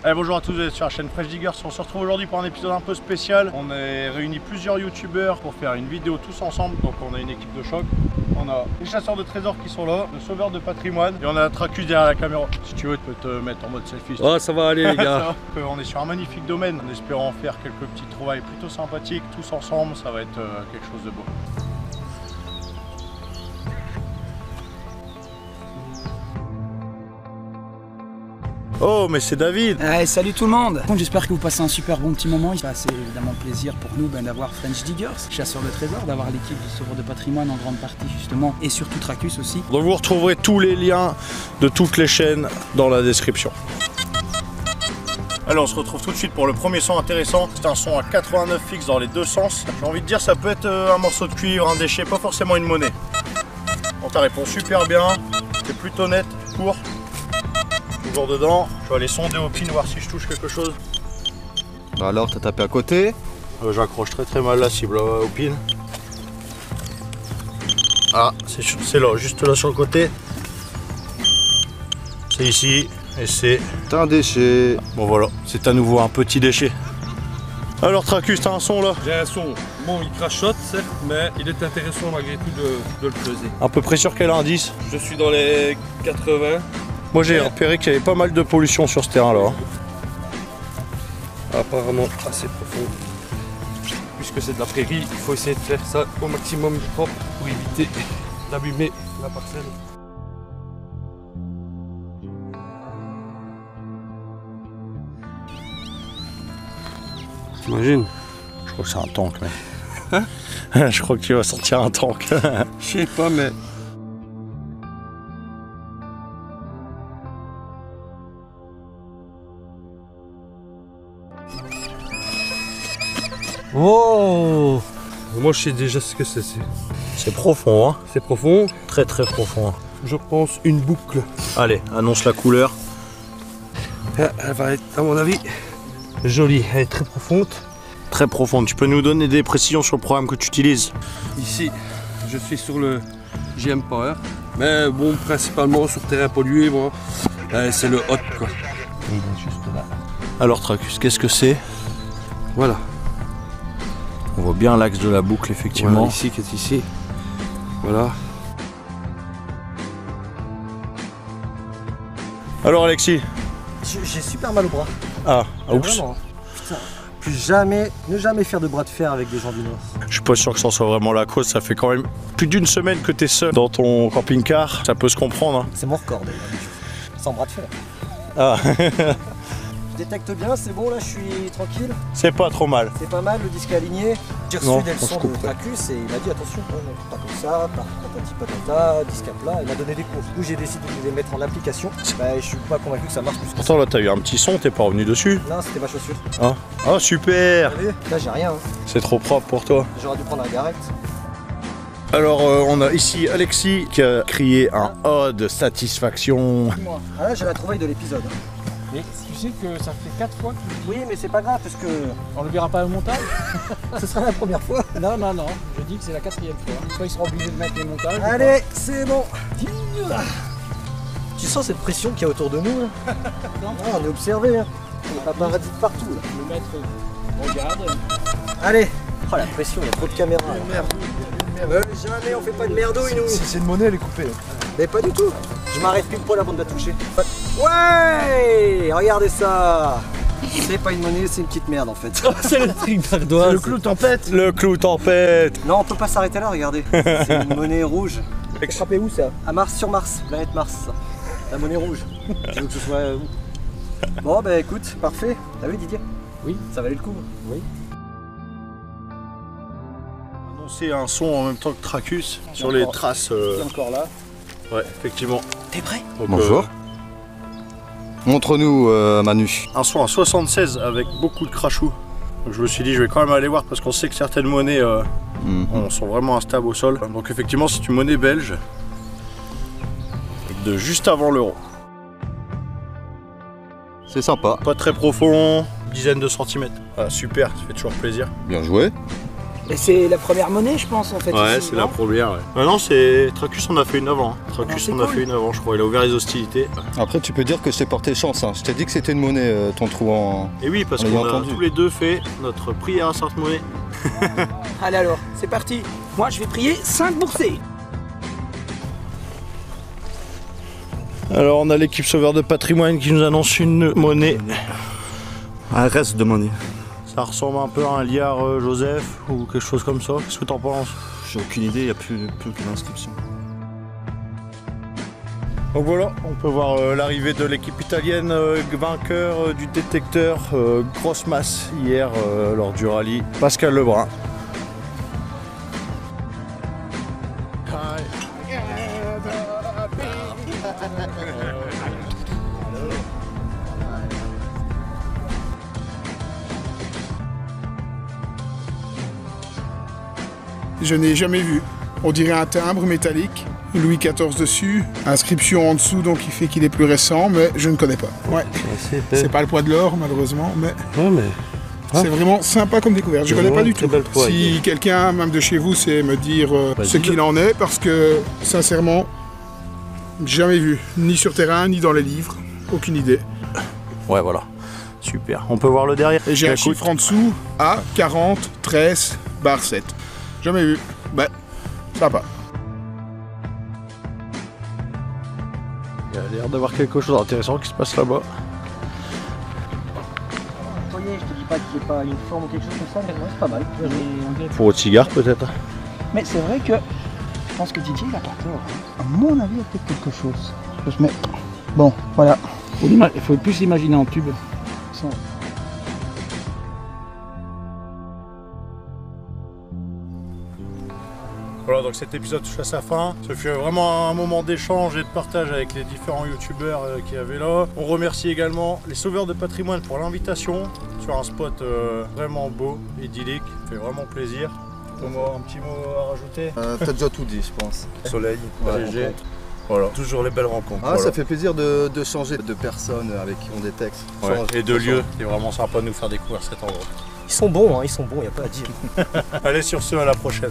Allez, bonjour à tous, vous êtes sur la chaîne Fresh Diggers. On se retrouve aujourd'hui pour un épisode un peu spécial. On a réuni plusieurs youtubeurs pour faire une vidéo tous ensemble. Donc on a une équipe de choc. On a les chasseurs de trésors qui sont là, le sauveur de patrimoine et on a Tracus derrière la caméra. Si tu veux, tu peux te mettre en mode selfie. Oh, ça va aller les gars. On est sur un magnifique domaine en espérant faire quelques petites trouvailles plutôt sympathiques. Tous ensemble, ça va être quelque chose de beau. Oh, mais c'est David! Salut tout le monde! J'espère que vous passez un super bon petit moment. C'est évidemment plaisir pour nous d'avoir Fresh Diggers, chasseurs de trésors, d'avoir l'équipe du sauveur de patrimoine en grande partie justement, et surtout Tracus aussi. Donc vous retrouverez tous les liens de toutes les chaînes dans la description. Alors on se retrouve tout de suite pour le premier son intéressant. C'est un son à 89 fixe dans les deux sens. J'ai envie de dire ça peut être un morceau de cuivre, un déchet, pas forcément une monnaie. On t'a répondu super bien, c'est plutôt net, court. Toujours dedans, je vais aller sonder au pin voir si je touche quelque chose. Alors t'as tapé à côté. J'accroche très mal la cible au pin. Ah, c'est là, juste là sur le côté. C'est ici et c'est un déchet. Bon voilà, c'est à nouveau un petit déchet. Alors Tracus, t'as un son là? J'ai un son, bon il crachote certes, mais il est intéressant malgré tout de le creuser. À peu près sur quel indice? Je suis dans les 80. Moi j'ai repéré qu'il y avait pas mal de pollution sur ce terrain là. Apparemment assez profond. Puisque c'est de la prairie, il faut essayer de faire ça au maximum propre pour éviter d'abîmer la parcelle. T'imagines? Je crois que c'est un tank mais. Hein? Je crois que tu vas sortir un tank. Je sais pas mais. Oh! Moi je sais déjà ce que c'est. C'est profond hein? C'est profond. Très profond. Je pense une boucle. Allez, annonce la couleur. Elle va être à mon avis jolie. Elle est très profonde. Très profonde. Tu peux nous donner des précisions sur le programme que tu utilises? Ici, je suis sur le GM Power. Mais bon, principalement sur terrain pollué, moi, c'est le hot quoi. Et il est juste là. Alors Tracus, qu'est-ce que c'est? Voilà. On voit bien l'axe de la boucle effectivement. Voilà, ici, qui est ici. Voilà. Alors Alexis? J'ai super mal au bras. Ah, oups. Vraiment. Putain. Ne jamais faire de bras de fer avec des gens du Nord. Je suis pas sûr que ça soit vraiment la cause, ça fait quand même plus d'une semaine que tu es seul dans ton camping-car, ça peut se comprendre. Hein. C'est mon record d'ailleurs. Sans bras de fer. Ah. Je détecte bien, c'est bon là, je suis tranquille. C'est pas trop mal. C'est pas mal, le disque est aligné. J'ai Non, reçu des on se leçons de couperait. Tracus et il m'a dit attention, pas comme ça, pas patati patata, disque à plat. Il m'a donné des cours. Du coup j'ai décidé de les mettre en application. Bah, je suis pas convaincu que ça marche plus que ça. Pourtant là t'as eu un petit son, t'es pas revenu dessus. Non, c'était ma chaussure. Ah super. Vous avez vu? Là j'ai rien. Hein. C'est trop propre pour toi. J'aurais dû prendre un garrett. Alors on a ici Alexis qui a crié un « oh » de satisfaction. Ah là j'ai la trouvaille de l'épisode. Mais tu sais que ça fait 4 fois que Oui mais c'est pas grave parce que on le verra pas au montage. ce sera la première fois. Non, je dis que c'est la 4e fois. Soit ils seront obligés de mettre les montages. Allez, c'est bon. Tu sens cette pression qu'il y a autour de nous là? Non. Ah, on est observé. Hein. Il y a paparazzi de partout là. Le maître regarde. Allez. Oh la pression, il y a trop de caméras. Jamais on fait pas de merdouille nous. Si c'est une monnaie, elle est coupée. Mais pas du tout. Je m'arrête pile poil avant de la toucher. Ouais. Regardez ça. C'est pas une monnaie, c'est une petite merde en fait. C'est le truc d'ardoise. Le clou tempête. Le clou tempête. Non, on peut pas s'arrêter là, regardez. C'est une monnaie rouge. Frappez où ça? À Mars, sur Mars, planète Mars. Ça. La monnaie rouge. Tu veux que ce soit où? Bon bah écoute, parfait. T'as vu Didier? Oui. Ça valait le coup. Oui. Annoncer un son en même temps que Tracus sur les traces. Il est encore là. Ouais, effectivement. T'es prêt? Donc, Bonjour. Montre-nous, Manu. un son à 76 avec beaucoup de crachou. Donc je me suis dit je vais quand même aller voir parce qu'on sait que certaines monnaies sont vraiment instables au sol. Donc effectivement c'est une monnaie belge de juste avant l'euro. C'est sympa. Pas très profond, dizaine de centimètres. Ah, super, ça fait toujours plaisir. Bien joué. Mais c'est la première monnaie, je pense, en fait. Ouais, ici, c'est non la première. Ouais. Non, c'est Tracus en a fait une avant. Tracus c'est en a cool. fait une avant, je crois. Il a ouvert les hostilités. Après, tu peux dire que je t'ai porté chance. Hein. Je t'ai dit que c'était une monnaie, ton trou en. Et oui, parce On l'a qu'on a entendu. tous les deux fait notre prière à Sainte-Monnaie. Allez alors, c'est parti. Moi, je vais prier 5 boursées. Alors, on a l'équipe Sauveur de Patrimoine qui nous annonce une monnaie. Un reste de monnaie. Ça ressemble un peu à un liard Joseph ou quelque chose comme ça. Qu'est-ce que t'en penses? J'ai aucune idée, il n'y a plus aucune inscription. Donc voilà, on peut voir l'arrivée de l'équipe italienne vainqueur du détecteur grosse masse hier lors du rallye. Pascal Lebrun. Je n'ai jamais vu. On dirait un timbre métallique, Louis XIV dessus, inscription en dessous donc qui fait qu'il est plus récent, mais je ne connais pas. Ouais. C'est pas le poids de l'or malheureusement, mais Ouais, mais. c'est vraiment sympa comme découverte. Je C'est connais pas vraiment du très tout. belle poids, Si quelqu'un, même de chez vous, sait me dire ce qu'il en est, parce que sincèrement, jamais vu, ni sur terrain, ni dans les livres, aucune idée. Ouais, voilà. Super. On peut voir le derrière. Et j'ai un Écoute, chiffre en dessous, A 40 13 bar 7. Jamais vu. Ben, sympa. Il y a l'air d'avoir quelque chose d'intéressant qui se passe là-bas. Voyez, je te dis pas qu'il n'y ait pas une forme ou quelque chose comme ça, mais ouais, c'est pas mal. Pour votre cigare peut-être. Mais c'est vrai que je pense que Didier, il a pas tort. À mon avis, il y a peut-être quelque chose. Mais bon, voilà. Il faut plus l'imaginer en tube. Sans- Voilà, donc cet épisode touche à sa fin. Ce fut vraiment un moment d'échange et de partage avec les différents youtubeurs qu'il y avait là. On remercie également les Sauveurs de Patrimoine pour l'invitation sur un spot vraiment beau, idyllique, fait vraiment plaisir. Thomas, un petit mot à rajouter? T'as déjà tout dit, je pense. Soleil, Ouais, léger. rencontre. Voilà, toujours les belles rencontres. Ah, voilà. ça fait plaisir de changer de personnes avec qui ont des textes. Ouais, Change, et de change. lieux. C'est vraiment sympa de nous faire découvrir cet endroit. Ils sont bons, il n'y a pas à dire. Allez, sur ce, à la prochaine.